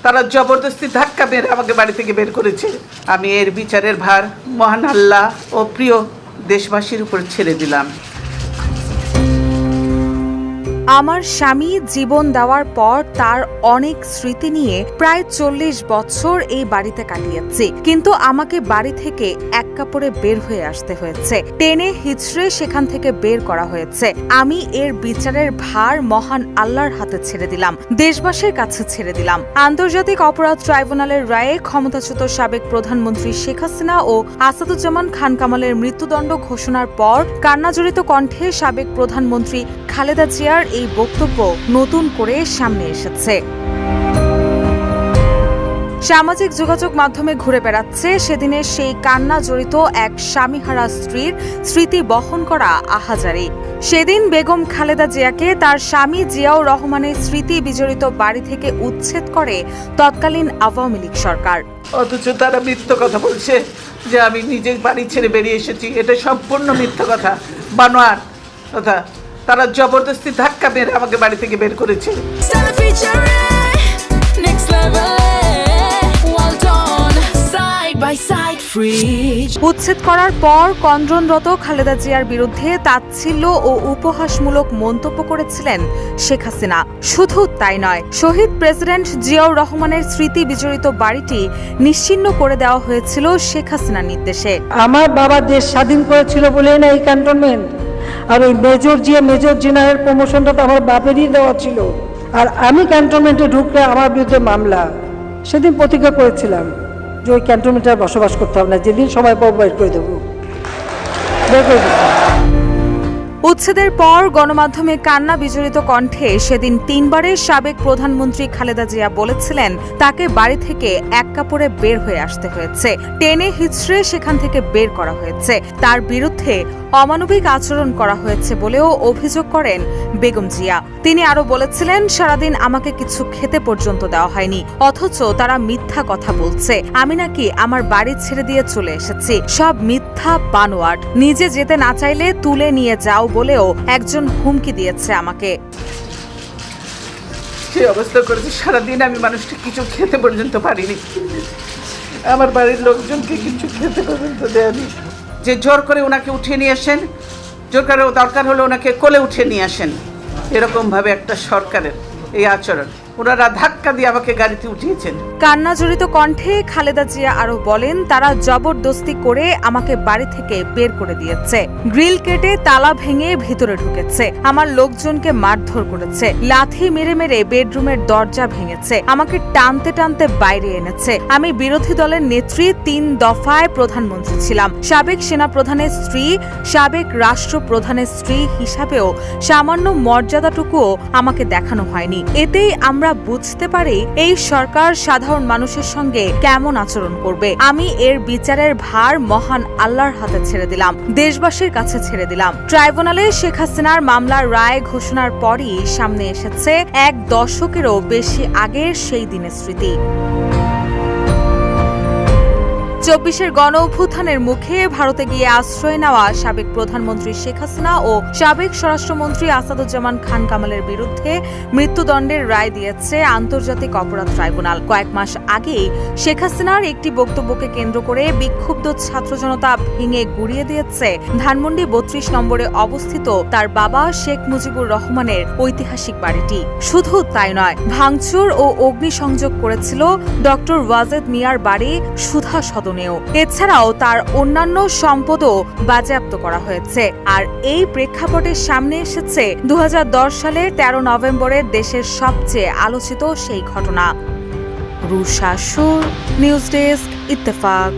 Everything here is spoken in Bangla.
তারা জবরদস্তি ধাক্কা মেরে আমাকে বাড়ি থেকে বের করেছে। আমি এর বিচারের ভার মহান আল্লাহ ও প্রিয় দেশবাসীর উপর ছেড়ে দিলাম। আমার স্বামী জীবন দেওয়ার পর তার অনেক স্মৃতি নিয়ে প্রায় 40 বছর এই বাড়িতে কাটিয়েছি, কিন্তু আমাকে বাড়ি থেকে এক কাপড়ে বের হয়ে আসতে হয়েছে। টেনে হিচড়ে সেখান থেকে বের করা হয়েছে। আমি এর বিচারের ভার মহান আল্লাহর হাতে ছেড়ে দিলাম, দেশবাসীর কাছে ছেড়ে দিলাম। আন্তর্জাতিক অপরাধ ট্রাইব্যুনালের রায়ে ক্ষমতাচ্যুত সাবেক প্রধানমন্ত্রী শেখ হাসিনা ও আসাদুজ্জামান খান কামালের মৃত্যুদণ্ড ঘোষণার পর কান্নাজড়িত কণ্ঠে সাবেক প্রধানমন্ত্রী খালেদা জিয়ার এই বক্তব্য নতুন করে সামনে এসেছে। সামাজিক যোগাযোগ মাধ্যমে ঘুরে বেড়াচ্ছে সেদিনের সেই কান্না জড়িত এক স্বামীহারা স্ত্রীর স্মৃতি বহন করা আহাজারি। সেদিন বেগম খালেদা জিয়াকে তার স্বামী জিয়াউর রহমানের স্মৃতি বিজড়িত বাড়ি থেকে উচ্ছেদ করে তৎকালীন আওয়ামী লীগ সরকার। অথচ তারা মিথ্যা কথা বলছে যে আমি নিজে বাড়ি ছেড়ে বেরিয়ে এসেছি। এটা সম্পূর্ণ মিথ্যা কথা, বানোয়ার কথা। তারা জবরদস্তি ধাক্কা মেরে আমাকে বাড়ি থেকে বের করেছে। উচ্ছেদ করার পর কন্দ্রনরত খালেদা জিয়ার বিরুদ্ধে তাচ্ছিল্য ও উপহাসমূলক মন্তব্য করেছিলেন শেখ হাসিনা। শুধু তাই নয়, শহীদ প্রেসিডেন্ট জিয়াউর রহমানের স্মৃতি বিজড়িত বাড়িটি নিশ্চিহ্ন করে দেওয়া হয়েছিল শেখ হাসিনার নির্দেশে। আমার বাবা দেশ স্বাধীন করেছিল বলেই না এই ক্যান্টনমেন্ট, আর ওই মেজর জেনারেল প্রমোশনটা তো আমার বাপেরই দেওয়া ছিল। আর আমি ক্যান্টনমেন্টে ঢুকলে আমার বিরুদ্ধে মামলা। সেদিন প্রতিজ্ঞা করেছিলাম যে ওই ক্যান্টনমেন্টে আর বসবাস করতে হবে না, যেদিন সময় পাবো বের করে দেবো। উচ্ছেদের পর গণমাধ্যমে কান্না বিজড়িত কণ্ঠে সেদিন 3 বারের সাবেক প্রধানমন্ত্রী খালেদা জিয়া বলেছিলেন তাকে বাড়ি থেকে এক কাপড়ে বের হয়ে আসতে হয়েছে, টেনে হিচড়ে সেখান থেকে বের করা হয়েছে। তার বিরুদ্ধে অমানবিক আচরণ করা হয়েছে বলেও অভিযোগ করেন বেগম জিয়া। তিনি আরো বলেছিলেন, সারাদিন আমাকে কিছু খেতে পর্যন্ত দেওয়া হয়নি, অথচ তারা মিথ্যা কথা বলছে আমি নাকি আমার বাড়ি ছেড়ে দিয়ে চলে এসেছি। সব মিথ্যা, বানোয়াট। নিজে যেতে না চাইলে তুলে নিয়ে যাও বলেও একজন হুমকি দিয়েছে আমাকে। সেই অবস্থা করেছে, সারাদিন আমি মানুষকে কিছু খেতে পর্যন্ত পারিনি। আমার বাড়ির লোকজনকে কিছু খেতে পর্যন্ত দেয়নি। যে জোর করে ওনাকে উঠিয়ে নিয়ে আসেন, জোর করে দরকার হলে ওনাকে কোলে উঠিয়ে নিয়ে আসেন। এরকম ভাবে একটা সরকারের এই আচরণ, ওনারা ধাক্কা দিয়ে আমাকে গাড়িতে উঠিয়েছেন। কান্না জড়িত কণ্ঠে খালেদা জিয়া আরো বলেন, তারা জবরদস্তি করে আমাকে বাড়ি থেকে বের করে দিয়েছে, গ্রিল কেটে তালা ভেঙে ভিতরে ঢুকেছে, আমার লোকজনকে মারধর করেছে, লাথি মেরে মেরে বেডরুমের দরজা ভেঙেছে, আমাকে টানতে টানতে বাইরে এনেছে। আমি বিরোধী দলের নেত্রী, 3 দফায় প্রধানমন্ত্রী ছিলাম, সাবেক সেনাপ্রধানের স্ত্রী, সাবেক রাষ্ট্রপ্রধানের স্ত্রী হিসাবেও সামান্য মর্যাদাটুকুও আমাকে দেখানো হয়নি। এতেই আমরা বুঝতে পারি এই সরকার সাধারণ মানুষের সঙ্গে কেমন আচরণ করবে। আমি এর বিচারের ভার মহান আল্লাহর হাতে ছেড়ে দিলাম, দেশবাসীর কাছে ছেড়ে দিলাম। ট্রাইব্যুনালে শেখ হাসিনার মামলার রায় ঘোষণার পরই সামনে এসেছে 1 দশকেরও বেশি আগের সেই দিনের স্মৃতি। 24-এর গণ অভ্যুত্থানের মুখে ভারতে গিয়ে আশ্রয় নেওয়া সাবেক প্রধানমন্ত্রী শেখ হাসিনা ও সাবেক স্বরাষ্ট্রমন্ত্রী আসাদুজ্জামান খান কামালের বিরুদ্ধে মৃত্যুদণ্ডের রায় দিয়েছে আন্তর্জাতিক অপরাধ ট্রাইব্যুনাল। কয়েক মাস আগেই শেখ হাসিনার একটি বক্তব্যকে কেন্দ্র করে বিক্ষুব্ধ ছাত্র জনতা ভেঙে গুড়িয়ে দিয়েছে ধানমন্ডি 32 নম্বরে অবস্থিত তার বাবা শেখ মুজিবুর রহমানের ঐতিহাসিক বাড়িটি। শুধু তাই নয়, ভাঙচুর ও অগ্নিসংযোগ করেছিল ডক্টর ওয়াজেদ মিয়ার বাড়ি সুধা সদন। এছাড়াও তার অন্যান্য সম্পদও বাজেয়াপ্ত করা হয়েছে। আর এই প্রেক্ষাপটে সামনে এসেছে 2010 সালের 13 নভেম্বরের দেশের সবচেয়ে আলোচিত সেই ঘটনা। রুশা সুর, নিউজ ডেস্ক, ইত্তেফাক।